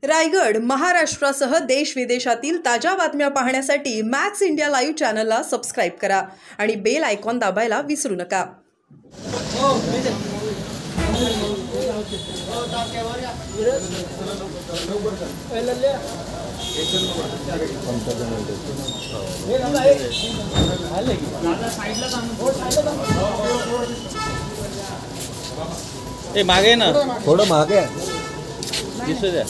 रायगड, महाराष्ट्रासह देश विदेशातील ताज्या बातम्या पाहण्यासाठी मॅक्स इंडिया लाईव्ह चॅनलला सबस्क्राइब करा आणि बेल आयकॉन दाबायला विसरू नका. ए मागे ना, थोडं मागे दिसू द्या.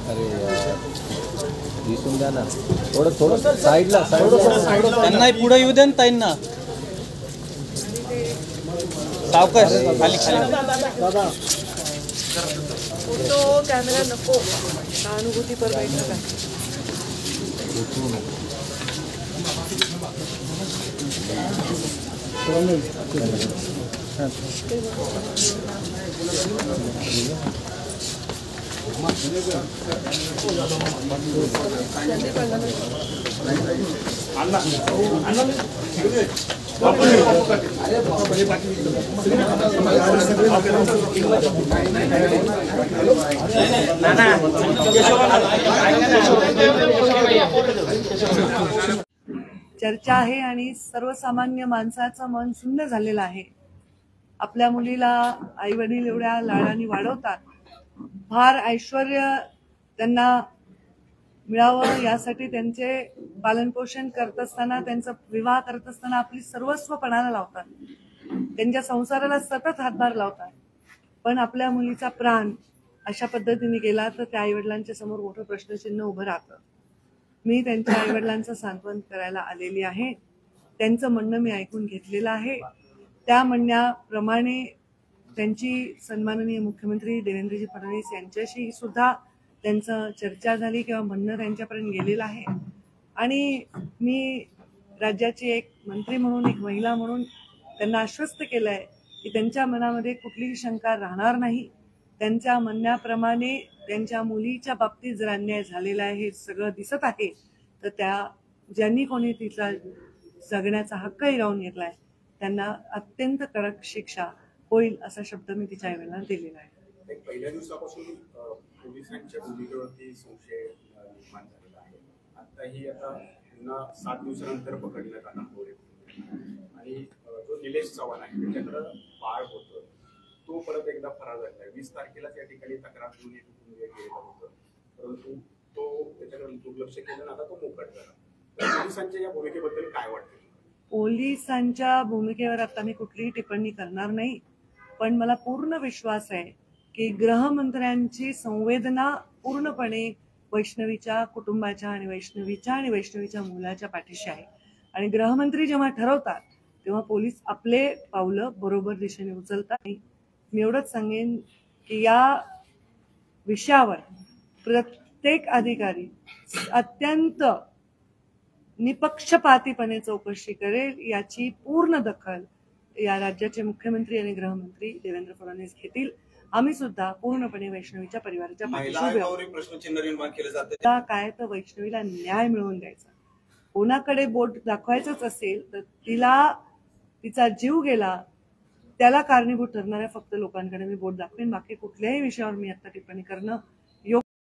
अरे यार, दिसून द्या ना. थोडं साईडला त्यांना पुढे येऊ द्या ना ताईंना. सावकाश खाली खाली. फोटो कॅमेरा नको, सहानुभूती पर बैठक आहे. चर्चा आहे आणि सर्वसामान्य माणसाचं मन सुन्न झालेलं आहे. आपल्या मुलीला आई वडील एवढ्या लाडाने वाढवतात, फार ऐश्वर्य त्यांना मिळावं यासाठी त्यांचे पालनपोषण करत असताना, त्यांचा विवाह करत असताना आपली सर्वस्व पणाला लावतात, त्यांच्या संसाराला सतत हातभार लावतात. पण आपल्या मुलीचा प्राण अशा पद्धतीने गेला तर त्या आईवडिलांच्या समोर मोठं प्रश्नचिन्ह उभं राहतं. मी त्यांच्या आईवडिलांचं सांत्वन करायला आलेली आहे. त्यांचं म्हणणं मी ऐकून घेतलेलं आहे. त्या म्हणण्याप्रमाणे त्यांची सन्माननीय मुख्यमंत्री देवेंद्रजी फडणवीस यांच्याशी सुद्धा त्यांचं चर्चा झाली किंवा म्हणणं त्यांच्यापर्यंत गेलेलं आहे. आणि मी राज्याची एक मंत्री म्हणून, एक महिला म्हणून त्यांना आश्वस्त केलं आहे की त्यांच्या मनामध्ये कुठलीही शंका राहणार नाही. त्यांच्या म्हणण्याप्रमाणे त्यांच्या मुलीच्या बाबतीत जर अन्याय झालेला आहे हे सगळं दिसत आहे, तर त्या ज्यांनी कोणी तिचा जगण्याचा हक्क हिरावून घेतलाय त्यांना अत्यंत कडक शिक्षा होईल असा शब्द मी तिच्या आईवडिलांना दिलेला आहे. पहिल्या दिवसापासून पोलिसांच्या भूमिकेवरती संशय निर्माण झालेला आहे. आता पुन्हा 7 दिवसानंतर पकडण्यात आला आणि जो निलेश चव्हाण आहे त्याच्याकडे बाळ होतं, तो परत एकदा फरार झाला आहे. 20 तारखेलाच या ठिकाणी तक्रार घेऊन गेलेलं होतं, परंतु तो त्याच्याकडे दुर्लक्ष केलं आणि आता तो मोकळ झाला. पोलिसांच्या या भूमिकेबद्दल काय वाटतं? पोलिसांच्या भूमिकेवर आता मी कुठलीही टिप्पणी करणार नाही, पण मला पूर्ण विश्वास आहे की गृहमंत्र्यांची संवेदना पूर्णपणे वैष्णवीच्या कुटुंबाच्या आणि वैष्णवीच्या मुलाच्या पाठीशी आहे. आणि गृहमंत्री जेव्हा ठरवतात तेव्हा पोलीस आपले पावलं बरोबर दिशेने उचलतात. मी एवढंच सांगेन की या विषयावर प्रत्येक अधिकारी अत्यंत निपक्षपातीपणे चौकशी करेल, याची पूर्ण दखल या राज्याचे मुख्यमंत्री आणि गृहमंत्री देवेंद्र फडणवीस घेतील. आम्ही सुद्धा पूर्णपणे वैष्णवीच्या परिवाराच्या पाठीशी काय तर वैष्णवीला न्याय मिळवून द्यायचा. कोणाकडे बोट दाखवायचंच असेल तर तिचा जीव गेला त्याला कारणीभूत ठरणाऱ्या फक्त लोकांकडे मी बोट दाखवेन. बाकी कुठल्याही विषयावर मी आता टिप्पणी करणं